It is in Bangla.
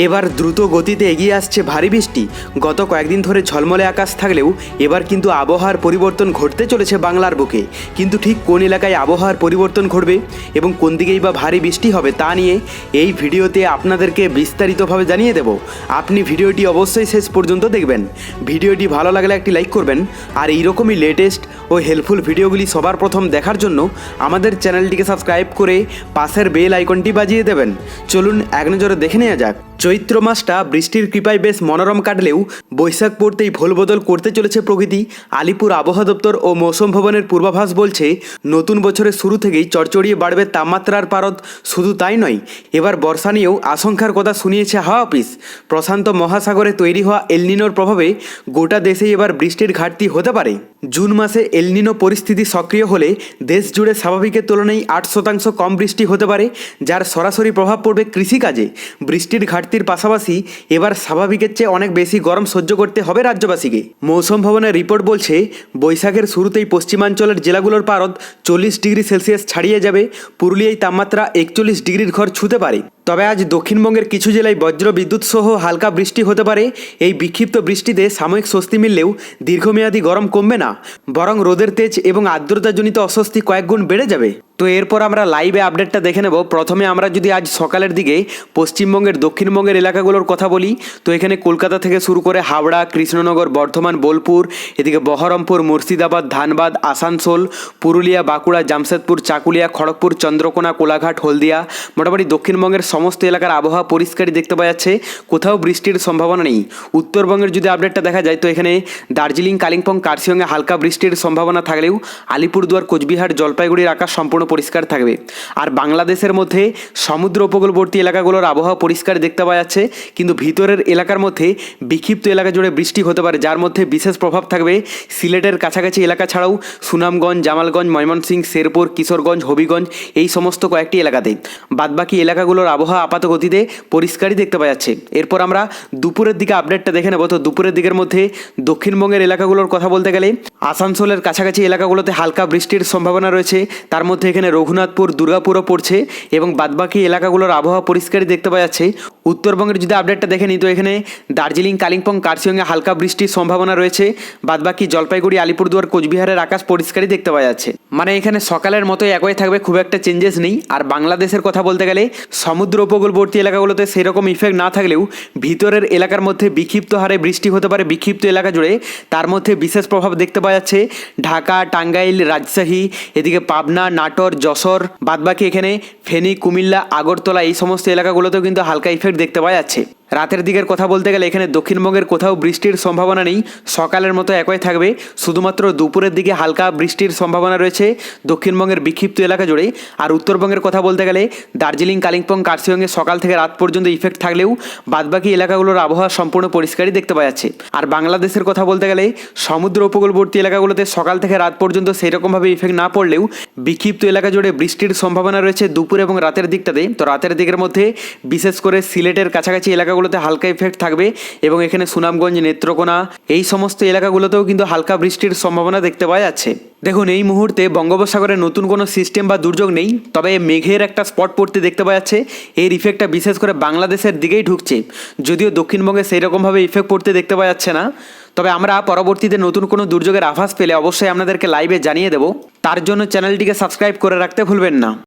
এবার দ্রুত গতিতে এগিয়ে আসছে ভারী বৃষ্টি। গত কয়েকদিন ধরে ঝলমলে আকাশ থাকলেও এবার কিন্তু আবহাওয়ার পরিবর্তন ঘটতে চলেছে বাংলার বুকে। কিন্তু ঠিক কোন এলাকায় আবহাওয়ার পরিবর্তন ঘটবে এবং কোন দিকেই বা ভারী বৃষ্টি হবে তা নিয়ে এই ভিডিওতে আপনাদেরকে বিস্তারিতভাবে জানিয়ে দেব। আপনি ভিডিওটি অবশ্যই শেষ পর্যন্ত দেখবেন। ভিডিওটি ভালো লাগলে একটি লাইক করবেন, আর এইরকমই লেটেস্ট ও হেল্পফুল ভিডিওগুলি সবার প্রথম দেখার জন্য আমাদের চ্যানেলটিকে সাবস্ক্রাইব করে পাশের বেল আইকনটি বাজিয়ে দেবেন। চলুন এক নজরে দেখে নেওয়া যাক। চৈত্র মাসটা বৃষ্টির কৃপায় বেশ মনোরম কাটলেও বৈশাখ পড়তেই ভোলবদল করতে চলেছে প্রকৃতি। আলিপুর আবহাওয়া দপ্তর ও মৌসুম ভবনের পূর্বাভাস বলছে, নতুন বছরের শুরু থেকেই চড়চড়িয়ে বাড়বে তাপমাত্রার পারদ। শুধু তাই নয়, এবার বর্ষা নিয়েও আশঙ্কার কথা শুনিয়েছে হাওয়া অফিস। প্রশান্ত মহাসাগরে তৈরি হওয়া এলনিনোর প্রভাবে গোটা দেশেই এবার বৃষ্টির ঘাটতি হতে পারে। জুন মাসে এলনিনো পরিস্থিতি সক্রিয় হলে দেশ জুড়ে স্বাভাবিকের তুলনায় 8% কম বৃষ্টি হতে পারে, যার সরাসরি প্রভাব পড়বে কৃষিকাজে। বৃষ্টির ঘাটতির পাশাপাশি এবার স্বাভাবিকের চেয়ে অনেক বেশি গরম সহ্য করতে হবে রাজ্যবাসীকে। মৌসুম ভবনের রিপোর্ট বলছে, বৈশাখের শুরুতেই পশ্চিমাঞ্চলের জেলাগুলোর পারদ 40 ডিগ্রি সেলসিয়াস ছাড়িয়ে যাবে। পুরুলিয়ায় তাপমাত্রা 41 ডিগ্রির ঘর ছুঁতে পারে। তবে আজ দক্ষিণবঙ্গের কিছু জেলায় বজ্র বিদ্যুৎ সহ হালকা বৃষ্টি হতে পারে। এই বিক্ষিপ্ত বৃষ্টিতে সাময়িক স্বস্তি মিললেও দীর্ঘমেয়াদী গরম কমবে না, বরং রোদের তেজ এবং আর্দ্রতাজনিত অস্বস্তি কয়েক গুণ বেড়ে যাবে। তো এরপর আমরা লাইভে আপডেটটা দেখে নেব। প্রথমে আমরা যদি আজ সকালের দিকে পশ্চিমবঙ্গের দক্ষিণবঙ্গের এলাকাগুলোর কথা বলি, তো এখানে কলকাতা থেকে শুরু করে হাওড়া, কৃষ্ণনগর, বর্ধমান, বোলপুর, এদিকে বহরমপুর, মুর্শিদাবাদ, ধানবাদ, আসানসোল, পুরুলিয়া, বাঁকুড়া, জামশেদপুর, চাকুলিয়া, খড়গপুর, চন্দ্রকোনা, কোলাঘাট, হলদিয়া, মোটামুটি দক্ষিণবঙ্গের সমস্ত এলাকার আবহাওয়া পরিষ্কারই দেখতে পাওয়া যাচ্ছে। কোথাও বৃষ্টির সম্ভাবনা নেই। উত্তরবঙ্গের যদি আপডেটটা দেখা যায়, তো এখানে দার্জিলিং, কালিম্পং, কার্শিয়ংয়ে হালকা বৃষ্টির সম্ভাবনা থাকলেও আলিপুরদুয়ার, কোচবিহার, জলপাইগুড়ির আকাশ সম্পূর্ণ পরিষ্কার থাকবে। আর বাংলাদেশের মধ্যে সমুদ্র উপকূলবর্তী এলাকাগুলোর আবহাওয়া পরিষ্কার দেখতে পাওয়া যাচ্ছে, কিন্তু ভিতরের এলাকার মধ্যে বিক্ষিপ্ত এলাকা জুড়ে বৃষ্টি হতে পারে, যার মধ্যে বিশেষ প্রভাব থাকবে সিলেটের কাছাকাছি এলাকা ছাড়াও সুনামগঞ্জ, জামালগঞ্জ, ময়মনসিংহ, শেরপুর, কিশোরগঞ্জ, হবিগঞ্জ, এই সমস্ত কয়েকটি এলাকাতে। বাদবাকি এলাকাগুলোর আবহাওয়া আপাত গতিতে পরিষ্কারই দেখতে পাওয়া যাচ্ছে। এরপর আমরা দুপুরের দিকে আপডেটটা দেখে নেব। তো দুপুরের দিকের মধ্যে দক্ষিণবঙ্গের এলাকাগুলোর কথা বলতে গেলে আসানসোলের কাছাকাছি এলাকাগুলোতে হালকা বৃষ্টির সম্ভাবনা রয়েছে। তার মধ্যে এখানে রঘুনাথপুর, দুর্গাপুরও পড়ছে এবং বাদবাকি এলাকাগুলোর আবহাওয়া পরিষ্কারই দেখতে পাওয়া যাচ্ছে। উত্তরবঙ্গের যদি আপডেটটা দেখে নিই, তো এখানে দার্জিলিং, কালিম্পং, কার্শিয়ংয়ে হালকা বৃষ্টির সম্ভাবনা রয়েছে। বাদবাকি জলপাইগুড়ি, আলিপুরদুয়ার, কোচবিহারের আকাশ পরিষ্কারই দেখতে পাওয়া যাচ্ছে। মানে এখানে সকালের মতোই একই থাকবে, খুব একটা চেঞ্জেস নেই। আর বাংলাদেশের কথা বলতে গেলে সমুদ্র উপকূলবর্তী এলাকাগুলোতে সেরকম ইফেক্ট না থাকলেও ভিতরের এলাকার মধ্যে বিক্ষিপ্ত হারে বৃষ্টি হতে পারে বিক্ষিপ্ত এলাকা জুড়ে। তার মধ্যে বিশেষ প্রভাব দেখতে পাওয়া যাচ্ছে ঢাকা, টাঙ্গাইল, রাজশাহী, এদিকে পাবনা, নাটোর, যশোর, বাদবাকি এখানে ফেনী, কুমিল্লা, আগরতলা, এই সমস্ত এলাকাগুলোতেও কিন্তু হালকা ইফেক্ট দেখতে পাওয়া যাচ্ছে। রাতের দিকের কথা বলতে গেলে এখানে দক্ষিণবঙ্গের কোথাও বৃষ্টির সম্ভাবনা নেই, সকালের মতো একই থাকবে। শুধুমাত্র দুপুরের দিকে হালকা বৃষ্টির সম্ভাবনা রয়েছে দক্ষিণবঙ্গের বিক্ষিপ্ত এলাকা জুড়ে। আর উত্তরবঙ্গের কথা বলতে গেলে দার্জিলিং, কালিম্পং, কার্শিয়ংয়ে সকাল থেকে রাত পর্যন্ত ইফেক্ট থাকলেও বাদবাকি এলাকাগুলোর আবহাওয়া সম্পূর্ণ পরিষ্কারই দেখতে পাওয়া যাচ্ছে। আর বাংলাদেশের কথা বলতে গেলে সমুদ্র উপকূলবর্তী এলাকাগুলোতে সকাল থেকে রাত পর্যন্ত সেইরকমভাবে ইফেক্ট না পড়লেও বিক্ষিপ্ত এলাকা জুড়ে বৃষ্টির সম্ভাবনা রয়েছে দুপুর এবং রাতের দিকটাতে। তো রাতের দিকের মধ্যে বিশেষ করে সিলেটের কাছাকাছি এলাকাগুলোতে হালকা ইফেক্ট থাকবে এবং এখানে সুনামগঞ্জ, নেত্রকোনা, এই সমস্ত এলাকাগুলোতেও কিন্তু হালকা বৃষ্টির সম্ভাবনা দেখতে পাওয়া যাচ্ছে। দেখুন, এই মুহূর্তে বঙ্গোপসাগরে নতুন কোনো সিস্টেম বা দুর্যোগ নেই, তবে মেঘের একটা স্পট পড়তে দেখতে পাওয়া যাচ্ছে। এর ইফেক্টটা বিশেষ করে বাংলাদেশের দিকেই ঢুকছে, যদিও দক্ষিণবঙ্গে সেইরকমভাবে ইফেক্ট পড়তে দেখতে পাওয়া যাচ্ছে না। তবে আমরা পরবর্তীতে নতুন কোনো দুর্যোগের আভাস পেলে অবশ্যই আপনাদেরকে লাইভে জানিয়ে দেব। তার জন্য চ্যানেলটিকে সাবস্ক্রাইব করে রাখতে ভুলবেন না।